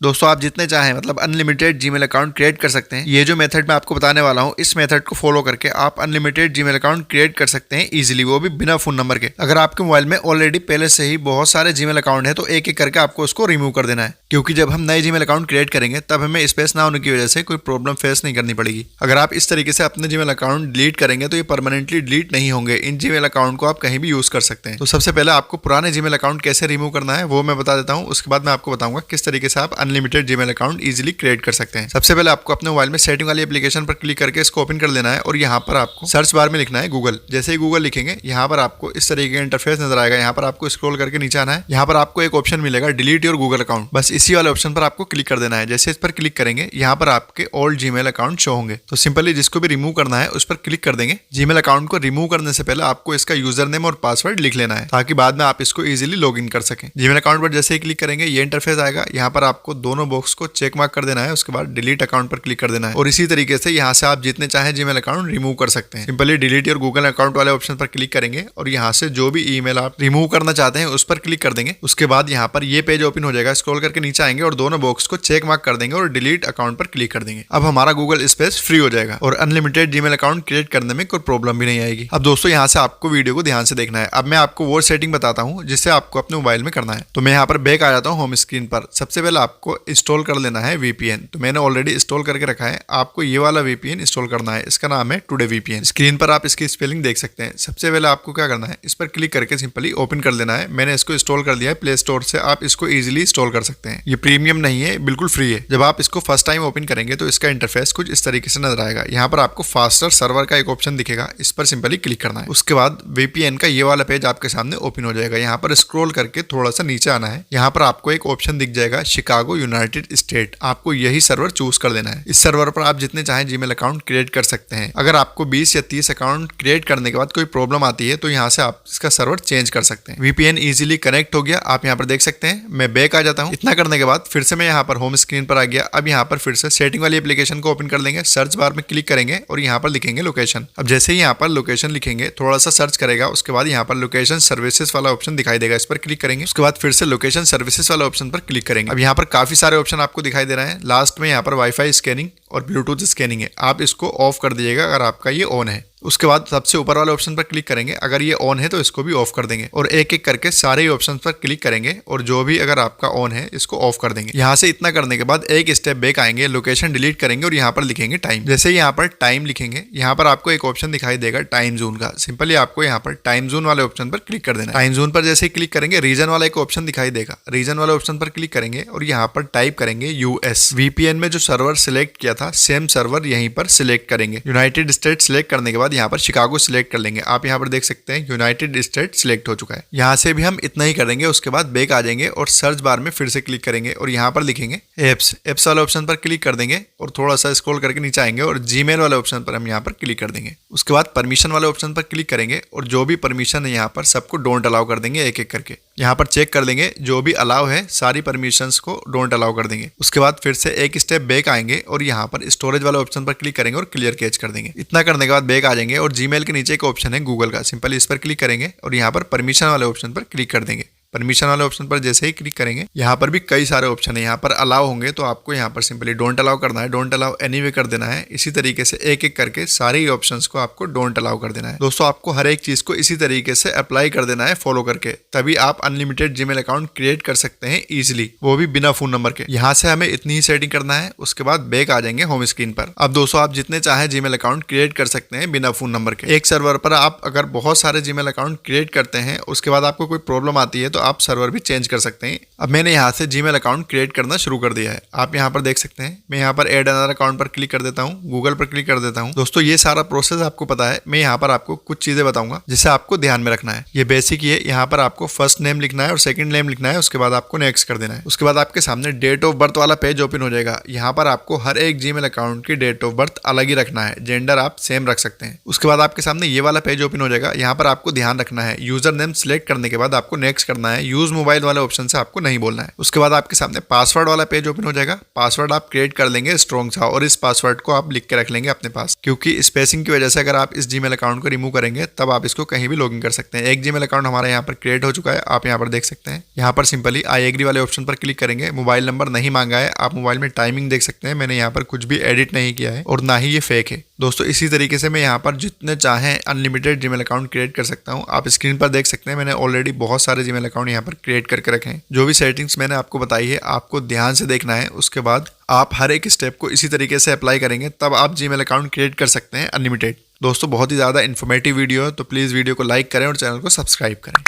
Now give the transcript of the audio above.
दोस्तों आप जितने चाहें मतलब अनलिमिटेड जीमेल अकाउंट क्रिएट कर सकते हैं। ये जो मेथड मैं आपको बताने वाला हूँ, इस मेथड को फॉलो करके आप अनलिमिटेड जीमेल अकाउंट क्रिएट कर सकते हैं इजीली, वो भी बिना फोन नंबर के। अगर आपके मोबाइल में ऑलरेडी पहले से ही बहुत सारे जीमेल अकाउंट है तो एक एक करके आपको उसको रिमूव कर देना है, क्योंकि जब हम नए जीमेल अकाउंट क्रिएट करेंगे तब हमें स्पेस ना होने की वजह से कोई प्रॉब्लम फेस नहीं करनी पड़ेगी। अगर आप इस तरीके से अपने जीमेल अकाउंट डिलीट करेंगे तो ये परमानेंटली डिलीट नहीं होंगे। इन जीमेल अकाउंट को आप कहीं भी यूज कर सकते हैं। तो सबसे पहले आपको पुराने जीमेल अकाउंट कैसे रिमूव करना है वो मैं बता देता हूँ। उसके बाद मैं आपको बताऊंगा किस तरीके से आप unlimited Gmail account easily create कर सकते हैं। सबसे पहले आपको अपने मोबाइल में सेटिंग वाली एप्लीकेशन पर क्लिक करके इसको ओपन कर लेना है और यहाँ पर आपको सर्च बार में लिखना है गूगल। जैसे ही गूगल लिखेंगे यहाँ पर आपको इस तरीके का इंटरफेस नजर आएगा। यहाँ पर आपको स्क्रॉल करके नीचे आना है। यहाँ पर आपको एक ऑप्शन मिलेगा डिलीट योर गूगल अकाउंट, बस इसी वाले ऑप्शन पर आपको क्लिक कर देना है। जैसे इस पर क्लिक करेंगे यहाँ पर आपके ओल्ड जीमेल अकाउंट शो होंगे। तो सिंपली जिसको भी रिमूव करना है उस पर क्लिक कर देंगे। जीमेल अकाउंट को रिमूव करने से पहले आपको इसका यूजर नेम और पासवर्ड लिख लेना है ताकि बाद में आप इसको इजीली लॉग इन कर सकें। जीमेल अकाउंट पर जैसे ही क्लिक करेंगे ये इंटरफेस आएगा। यहाँ पर आपको दोनों बॉक्स को चेक मार्क कर देना है। उसके बाद डिलीट अकाउंट पर क्लिक कर देना है और इसी तरीके से यहाँ से आप जितने चाहे जीमेल अकाउंट रिमूव कर सकते हैं। Simply delete your Google account वाले ऑप्शन पर क्लिक करेंगे और यहाँ से जो भी ईमेल आप रिमूव करना चाहते हैं उस पर क्लिक कर देंगे। उसके बाद यहाँ पर ये पेज ओपन हो जाएगा। स्क्रॉल करके नीचे आएंगे और दोनों बॉक्स को चेक मार्क कर देंगे और डिलीट अकाउंट पर क्लिक कर देंगे। अब हमारा गूगल स्पेस फ्री हो जाएगा और अनलिमिटेड जीमेल अकाउंट क्रिएट करने में कोई प्रॉब्लम भी नहीं आएगी। अब दोस्तों यहाँ से आपको वीडियो को ध्यान से देखना है। अब मैं आपको वो सेटिंग बताता हूँ जिससे आपको अपने मोबाइल में करना है। तो मैं यहाँ पर बैक आ जाता हूँ होम स्क्रीन पर। सबसे पहले आपको इंस्टॉल कर लेना है VPN। तो मैंने ऑलरेडी इंस्टॉल करके रखा है। आपको ये वाला VPN इंस्टॉल करना है। इसका नाम है टुडे VPN। स्क्रीन पर आप इसकी स्पेलिंग देख सकते हैं। सबसे पहले आपको क्या करना है, इस पर क्लिक करके सिंपली ओपन कर लेना है। मैंने इसको इंस्टॉल कर दिया है प्ले स्टोर से। आप इसको इजीली इंस्टॉल कर सकते हैं। ये प्रीमियम नहीं है, बिल्कुल फ्री है। जब आप इसको फर्स्ट टाइम ओपन करेंगे तो इसका इंटरफेस कुछ इस तरीके से नजर आएगा। यहाँ पर आपको फास्टर सर्वर का एक ऑप्शन दिखेगा, इस पर सिंपली क्लिक करना है। उसके बाद VPN का ये वाला पेज आपके सामने ओपन हो जाएगा। यहाँ पर स्क्रॉल करके थोड़ा सा नीचे आना है। यहाँ पर आपको एक ऑप्शन दिख जाएगा शिकागो यूनाइटेड स्टेट। आपको यही सर्वर चूज कर देना है। इस सर्वर पर आप जितने चाहे जीमेल अकाउंट क्रिएट कर सकते हैं। अगर आपको 20 या 30 अकाउंट क्रिएट करने के बाद कोई प्रॉब्लम आती है तो यहाँ से आप इसका सर्वर चेंज कर सकते हैं। VPN इजीली कनेक्ट हो गया, आप यहाँ पर देख सकते हैं। मैं बैक आ जाता हूँ। इतना करने के बाद फिर से मैं यहाँ पर होम स्क्रीन पर आ गया। अब यहाँ पर फिर से सेटिंग वाली एप्लीकेशन को ओपन कर लेंगे। सर्च बार में क्लिक करेंगे और यहाँ पर लिखेंगे लोकेशन। अब जैसे ही यहाँ पर लोकेशन लिखेंगे थोड़ा सा सर्च करेगा। उसके बाद यहाँ पर लोकेशन सर्विसेज वाला ऑप्शन दिखाई देगा, इस पर क्लिक करेंगे। उसके बाद फिर से लोकेशन सर्विसेज वाला ऑप्शन पर क्लिक करेंगे। अब यहाँ पर काफी सारे ऑप्शन आपको दिखाई दे रहे हैं। लास्ट में यहाँ पर वाईफाई स्कैनिंग और ब्लूटूथ स्कैनिंग है। आप इसको ऑफ कर दीजिएगा अगर आपका ये ऑन है। उसके बाद सबसे ऊपर वाले ऑप्शन पर क्लिक करेंगे। अगर ये ऑन है तो इसको भी ऑफ कर देंगे और एक एक करके सारे ऑप्शन पर क्लिक करेंगे और जो भी अगर आपका ऑन है इसको ऑफ कर देंगे। यहाँ से इतना करने के बाद एक स्टेप बैक आएंगे, लोकेशन डिलीट करेंगे और यहाँ पर लिखेंगे टाइम। जैसे ही यहाँ पर टाइम लिखेंगे यहाँ पर आपको एक ऑप्शन दिखाई देगा टाइम जोन का। सिंपली आपको यहाँ पर टाइम जोन वाले ऑप्शन पर क्लिक कर देना है। टाइम जोन पर जैसे ही क्लिक करेंगे रीजन वाला एक ऑप्शन दिखाई देगा। रीजन वाले ऑप्शन पर क्लिक करेंगे और यहाँ पर टाइप करेंगे US। VPN में जो सर्वर सिलेक्ट किया था सेम सर्वर यहीं पर सिलेक्ट करेंगे। यूनाइटेड स्टेट सिलेक्ट करने के बाद यहाँ पर शिकागो सिलेक्ट कर लेंगे। आप यहाँ पर देख सकते हैं यूनाइटेड स्टेट सिलेक्ट हो चुका है। यहाँ से भी हम इतना ही करेंगे। उसके बाद बैक आ जाएंगे और सर्च बार में फिर से क्लिक करेंगे और यहाँ पर लिखेंगे एप्स वाले ऑप्शन पर क्लिक कर देंगे और थोड़ा सा स्क्रॉल करके नीचे आएंगे और जीमेल वाले ऑप्शन पर हम यहाँ पर क्लिक कर देंगे। उसके बाद परमिशन वाले ऑप्शन पर क्लिक करेंगे और जो भी परमिशन है यहाँ पर सबको डोंट अलाउ कर देंगे एक एक करके। यहाँ पर चेक कर देंगे जो भी अलाउ है सारी परमिशंस को डोंट अलाउ कर देंगे। उसके बाद फिर से एक स्टेप बैक आएंगे और यहाँ पर स्टोरेज वाले ऑप्शन पर क्लिक करेंगे और क्लियर कैच कर देंगे। इतना करने के बाद बैक आ जाएंगे और जीमेल के नीचे एक ऑप्शन है गूगल का। सिंपली इस पर क्लिक करेंगे और यहाँ पर परमिशन वाले ऑप्शन पर क्लिक कर देंगे। परमिशन वाले ऑप्शन पर जैसे ही क्लिक करेंगे यहाँ पर भी कई सारे ऑप्शन है। यहाँ पर अलाउ होंगे तो आपको यहाँ पर सिंपली डोंट अलाउ करना है, डोंट अलाउ एनीवे कर देना है। इसी तरीके से एक एक करके सारे ही ऑप्शंस को आपको डोंट अलाउ कर देना है। दोस्तों आपको हर एक चीज को इसी तरीके से अप्लाई कर देना है फॉलो करके, तभी आप अनलिमिटेड जीमेल अकाउंट क्रिएट कर सकते हैं इजिली, वो भी बिना फोन नंबर के। यहाँ से हमें इतनी ही सेटिंग करना है। उसके बाद बैक आ जाएंगे होम स्क्रीन पर। अब दोस्तों आप जितने चाहे जीमेल अकाउंट क्रिएट कर सकते हैं बिना फोन नंबर के। एक सर्वर पर आप अगर बहुत सारे जीमेल अकाउंट क्रिएट करते हैं उसके बाद आपको कोई प्रॉब्लम आती है तो आप सर्वर भी चेंज कर सकते हैं। अब मैंने यहाँ से जीमेल अकाउंट क्रिएट करना शुरू कर दिया है। आप यहाँ पर देख सकते हैं। मैं यहाँ पर ऐड अनदर अकाउंट पर क्लिक कर देता हूँ, गूगल पर क्लिक कर देता हूँ। दोस्तों ये सारा प्रोसेस आपको पता है। मैं यहाँ पर आपको कुछ चीजें बताऊंगा जिसे आपको ध्यान में रखना है। ये बेसिक ही है। यहाँ पर आपको फर्स्ट नेम लिखना है और सेकंड नेम लिखना है। उसके बाद आपको नेक्स्ट कर देना है। उसके बाद आपके सामने डेट ऑफ बर्थ वाला पेज ओपन हो जाएगा। यहाँ पर आपको हर एक जीमेल अकाउंट की डेट ऑफ बर्थ अलग ही रखना है, जेंडर आप सेम रख सकते हैं। उसके बाद आपके सामने ये वाला पेज ओपन हो जाएगा। यहाँ पर आपको ध्यान रखना है यूजर नेम सिलेक्ट करने के बाद आपको नेक्स्ट करना बोलना है, यूज मोबाइल वाले ऑप्शन से आपको नहीं बोलना है। उसके बाद आपके सामने पासवर्ड वाला पेज ओपन हो जाएगा। पासवर्ड आप क्रिएट कर लेंगे स्ट्रॉन्ग सा, और इस पासवर्ड को आप लिख के रख लेंगे अपने पास, क्योंकि स्पेसिंग की वजह से अगर आप इस जीमेल अकाउंट को रिमूव करेंगे तब आप इसको कहीं भी लॉगिन कर सकते हैं। एक जीमेल अकाउंट हमारा यहाँ पर क्रिएट हो चुका है, आप यहाँ पर देख सकते हैं। यहाँ पर सिंपली आई एग्री वाले ऑप्शन पर क्लिक करेंगे। मोबाइल नंबर नहीं मांगा है, आप मोबाइल में टाइमिंग देख सकते हैं। मैंने यहाँ पर कुछ भी एडिट नहीं किया है और ना ही ये फेक है। दोस्तों इसी तरीके से मैं यहाँ पर जितने चाहें अनलिमिटेड जीमेल अकाउंट क्रिएट कर सकता हूँ। आप स्क्रीन पर देख सकते हैं मैंने ऑलरेडी बहुत सारे जीमेल अकाउंट यहाँ पर क्रिएट करके रखे हैं। जो भी सेटिंग्स मैंने आपको बताई है आपको ध्यान से देखना है, उसके बाद आप हर एक स्टेप को इसी तरीके से अप्लाई करेंगे तब आप जीमेल अकाउंट क्रिएट कर सकते हैं अनलिमिटेड। दोस्तों बहुत ही ज़्यादा इन्फॉर्मेटिव वीडियो है, तो प्लीज़ वीडियो को लाइक करें और चैनल को सब्सक्राइब करें।